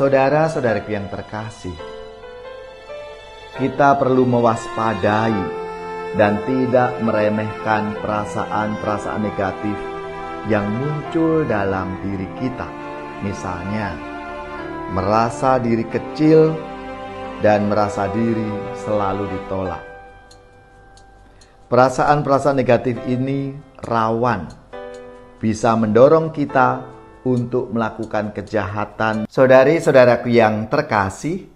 Saudara-saudaraku yang terkasih, kita perlu mewaspadai dan tidak meremehkan perasaan-perasaan negatif yang muncul dalam diri kita. Misalnya, merasa diri kecil dan merasa diri selalu ditolak. Perasaan-perasaan negatif ini rawan bisa mendorong kita untuk melakukan kejahatan. Saudari-saudaraku yang terkasih,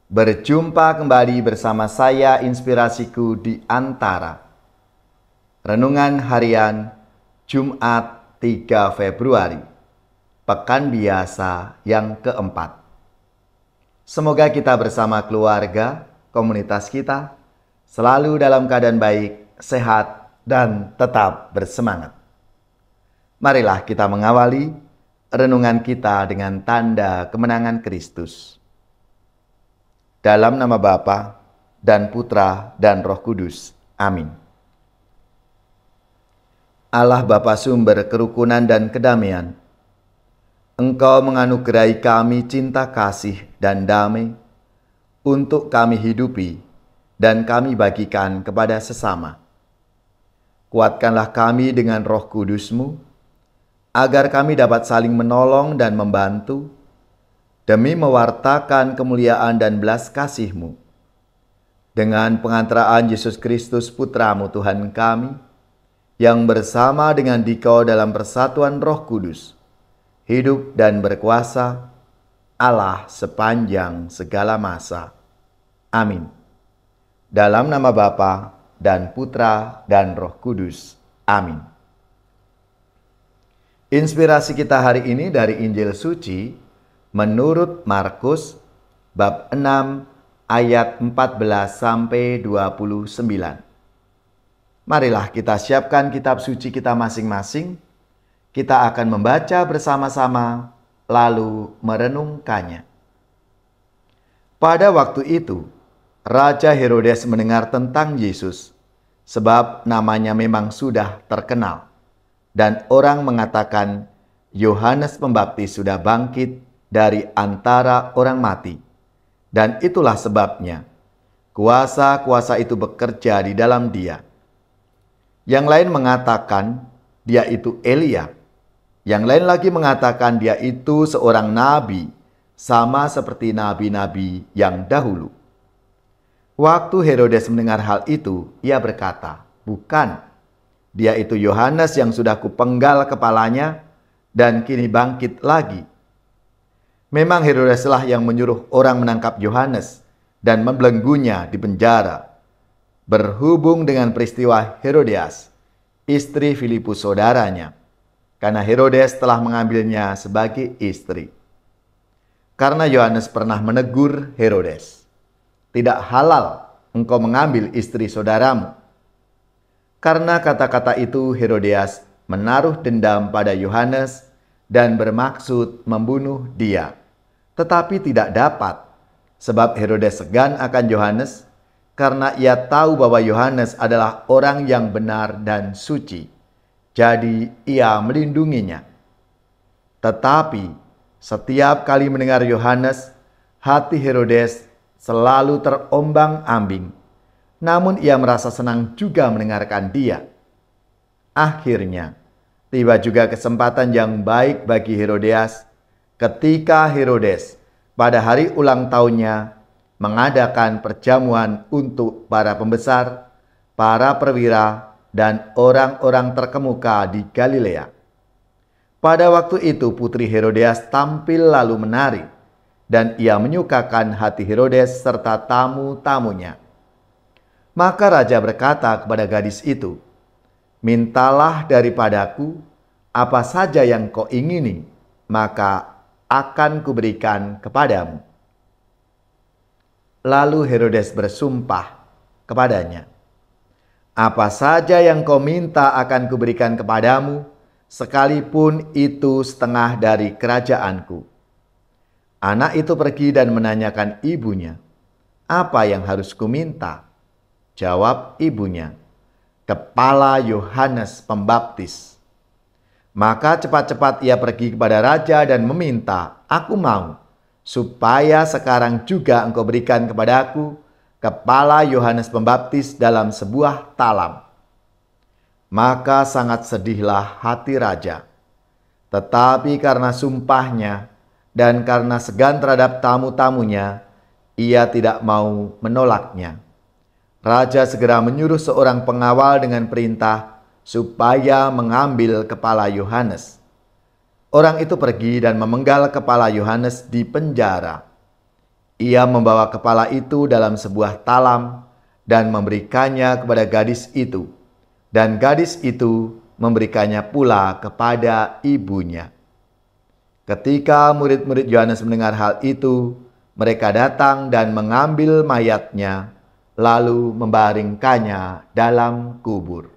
berjumpa kembali bersama saya Inspirasiku di Antara. Renungan harian Jumat 3 Februari, pekan biasa yang keempat. Semoga kita bersama keluarga, komunitas kita, selalu dalam keadaan baik, sehat, dan tetap bersemangat. Marilah kita mengawali renungan kita dengan tanda kemenangan Kristus. Dalam nama Bapa dan Putra dan Roh Kudus. Amin. Allah Bapa sumber kerukunan dan kedamaian, Engkau menganugerahi kami cinta kasih dan damai untuk kami hidupi dan kami bagikan kepada sesama. Kuatkanlah kami dengan Roh Kudus-Mu, agar kami dapat saling menolong dan membantu demi mewartakan kemuliaan dan belas kasih-Mu. Dengan pengantaraan Yesus Kristus Putra-Mu Tuhan kami, yang bersama dengan Dikau dalam persatuan Roh Kudus, hidup dan berkuasa, Allah sepanjang segala masa. Amin. Dalam nama Bapa dan Putra dan Roh Kudus. Amin. Inspirasi kita hari ini dari Injil Suci menurut Markus bab 6 ayat 14 sampai 29. Marilah kita siapkan kitab suci kita masing-masing. Kita akan membaca bersama-sama lalu merenungkannya. Pada waktu itu, Raja Herodes mendengar tentang Yesus sebab namanya memang sudah terkenal. Dan orang mengatakan Yohanes Pembaptis sudah bangkit dari antara orang mati. Dan itulah sebabnya kuasa-kuasa itu bekerja di dalam dia. Yang lain mengatakan dia itu Elia. Yang lain lagi mengatakan dia itu seorang nabi, sama seperti nabi-nabi yang dahulu. Waktu Herodes mendengar hal itu, ia berkata, "Bukan. Dia itu Yohanes yang sudah kupenggal kepalanya dan kini bangkit lagi." Memang Herodeslah yang menyuruh orang menangkap Yohanes dan membelenggunya di penjara. Berhubung dengan peristiwa Herodias, istri Filipus saudaranya, karena Herodes telah mengambilnya sebagai istri. Karena Yohanes pernah menegur Herodes, "Tidak halal engkau mengambil istri saudaramu." Karena kata-kata itu Herodias menaruh dendam pada Yohanes dan bermaksud membunuh dia. Tetapi tidak dapat, sebab Herodes segan akan Yohanes karena ia tahu bahwa Yohanes adalah orang yang benar dan suci. Jadi ia melindunginya. Tetapi setiap kali mendengar Yohanes, hati Herodes selalu terombang-ambing. Namun ia merasa senang juga mendengarkan dia. Akhirnya, tiba juga kesempatan yang baik bagi Herodias ketika Herodes pada hari ulang tahunnya mengadakan perjamuan untuk para pembesar, para perwira, dan orang-orang terkemuka di Galilea. Pada waktu itu putri Herodias tampil lalu menari, dan ia menyukakan hati Herodes serta tamu-tamunya. Maka raja berkata kepada gadis itu, "Mintalah daripadaku apa saja yang kau ingini, maka akan kuberikan kepadamu." Lalu Herodes bersumpah kepadanya, "Apa saja yang kau minta akan kuberikan kepadamu, sekalipun itu setengah dari kerajaanku." Anak itu pergi dan menanyakan ibunya, "Apa yang harus kuminta?" Jawab ibunya, "Kepala Yohanes Pembaptis." Maka cepat-cepat ia pergi kepada raja dan meminta, "Aku mau, supaya sekarang juga engkau berikan kepadaku kepala Yohanes Pembaptis dalam sebuah talam. Maka sangat sedihlah hati raja. Tetapi karena sumpahnya dan karena segan terhadap tamu-tamunya, ia tidak mau menolaknya. Raja segera menyuruh seorang pengawal dengan perintah supaya mengambil kepala Yohanes. Orang itu pergi dan memenggal kepala Yohanes di penjara. Ia membawa kepala itu dalam sebuah talam dan memberikannya kepada gadis itu. Dan gadis itu memberikannya pula kepada ibunya. Ketika murid-murid Yohanes mendengar hal itu, mereka datang dan mengambil mayatnya, lalu membaringkannya dalam kubur.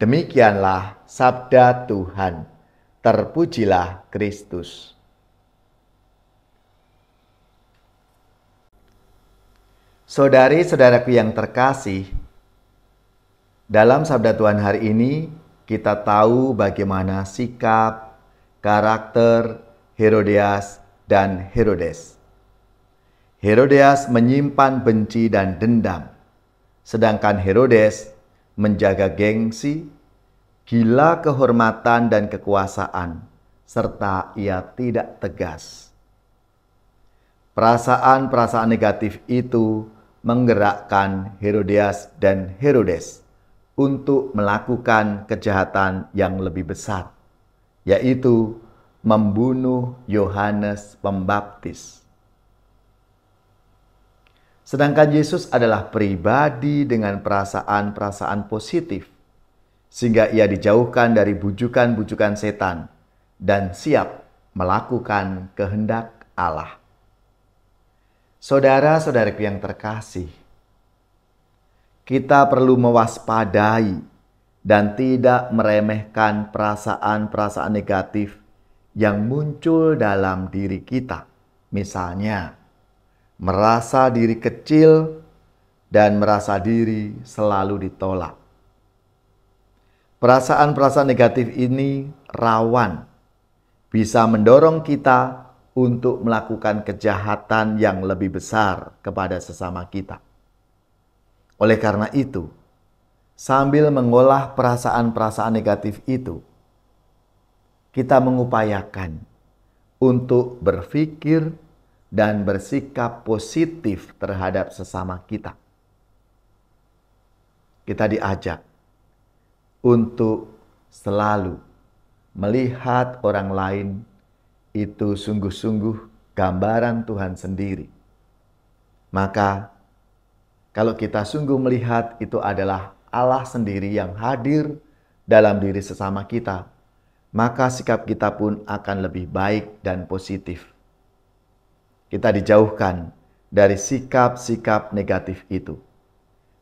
Demikianlah sabda Tuhan. Terpujilah Kristus. Saudari-saudaraku yang terkasih, dalam sabda Tuhan hari ini kita tahu bagaimana sikap, karakter Herodias dan Herodes. Herodias menyimpan benci dan dendam, sedangkan Herodes menjaga gengsi, gila kehormatan dan kekuasaan, serta ia tidak tegas. Perasaan-perasaan negatif itu menggerakkan Herodias dan Herodes untuk melakukan kejahatan yang lebih besar, yaitu membunuh Yohanes Pembaptis. Sedangkan Yesus adalah pribadi dengan perasaan-perasaan positif, sehingga ia dijauhkan dari bujukan-bujukan setan dan siap melakukan kehendak Allah. Saudara-saudaraku yang terkasih, kita perlu mewaspadai dan tidak meremehkan perasaan-perasaan negatif yang muncul dalam diri kita. Misalnya, merasa diri kecil dan merasa diri selalu ditolak. Perasaan-perasaan negatif ini rawan, bisa mendorong kita untuk melakukan kejahatan yang lebih besar kepada sesama kita. Oleh karena itu, sambil mengolah perasaan-perasaan negatif itu, kita mengupayakan untuk berpikir dan bersikap positif terhadap sesama kita. Kita diajak untuk selalu melihat orang lain itu sungguh-sungguh gambaran Tuhan sendiri. Maka kalau kita sungguh melihat itu adalah Allah sendiri yang hadir dalam diri sesama kita, maka sikap kita pun akan lebih baik dan positif. Kita dijauhkan dari sikap-sikap negatif itu.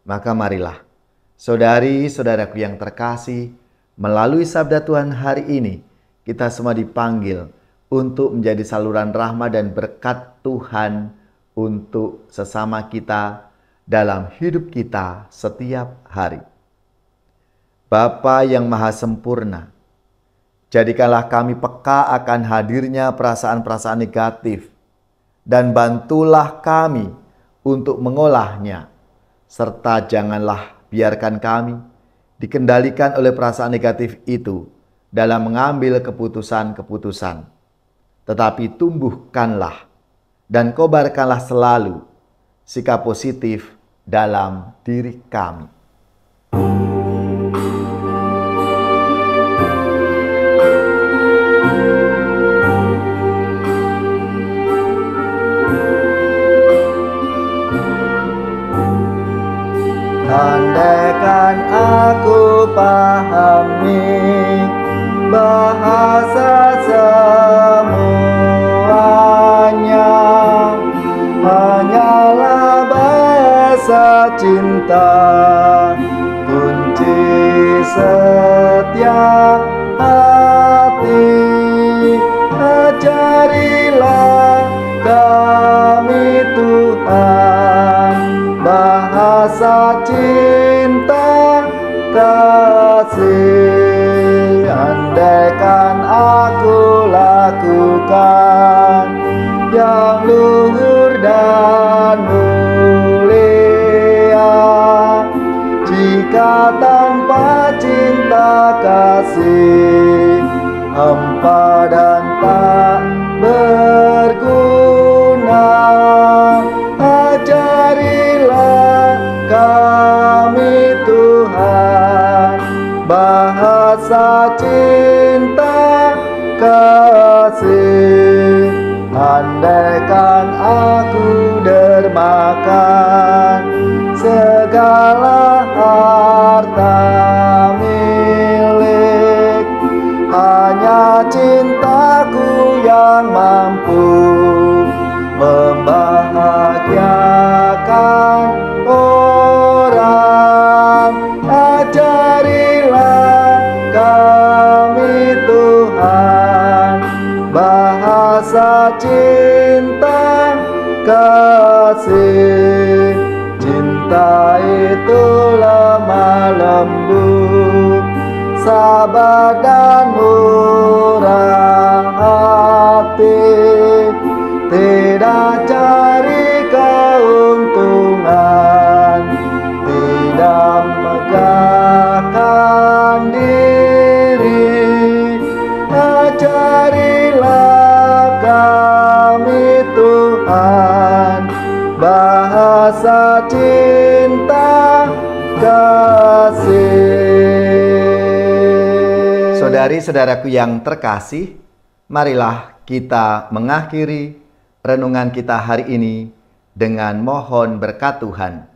Maka marilah, saudari-saudaraku yang terkasih, melalui sabda Tuhan hari ini, kita semua dipanggil untuk menjadi saluran rahmat dan berkat Tuhan untuk sesama kita dalam hidup kita setiap hari. Bapa yang Maha Sempurna, jadikanlah kami peka akan hadirnya perasaan-perasaan negatif dan bantulah kami untuk mengolahnya, serta janganlah biarkan kami dikendalikan oleh perasaan negatif itu dalam mengambil keputusan-keputusan. Tetapi tumbuhkanlah dan kobarkanlah selalu sikap positif dalam diri kami. Andaikan aku pahami bahasa semuanya, hanyalah bahasa cinta, kunci setiap hati. Ajarilah kami Tuhan bahasa cinta kasih. Andaikan aku lakukan tanpa cinta kasih hampa dan tak berguna. Ajarilah kami Tuhan bahasa cinta kasih. Andaikan aku dermakan segala harta milik, hanya cintaku yang mampu membahagiakan orang. Ajarilah kami Tuhan bahasa cinta kasih. Cinta itu lemah lembut, sabar dan murah hati, tidak cari keuntungan, tidak megahkan diri. Ajarilah kami Tuhan bahasa cinta kasih. Saudari-saudaraku yang terkasih, marilah kita mengakhiri renungan kita hari ini dengan mohon berkat Tuhan.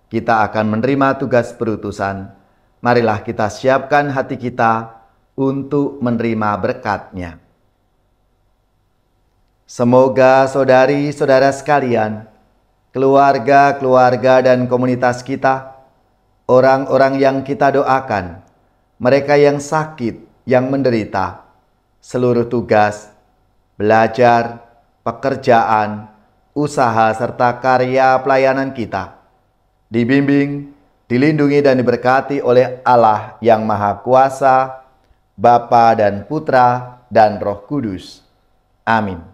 Kita akan menerima tugas perutusan. Marilah kita siapkan hati kita untuk menerima berkat-Nya. Semoga saudari-saudara sekalian, keluarga-keluarga dan komunitas kita, orang-orang yang kita doakan, mereka yang sakit, yang menderita, seluruh tugas, belajar, pekerjaan, usaha, serta karya pelayanan kita, dibimbing, dilindungi dan diberkati oleh Allah yang Maha Kuasa, Bapa dan Putra dan Roh Kudus. Amin.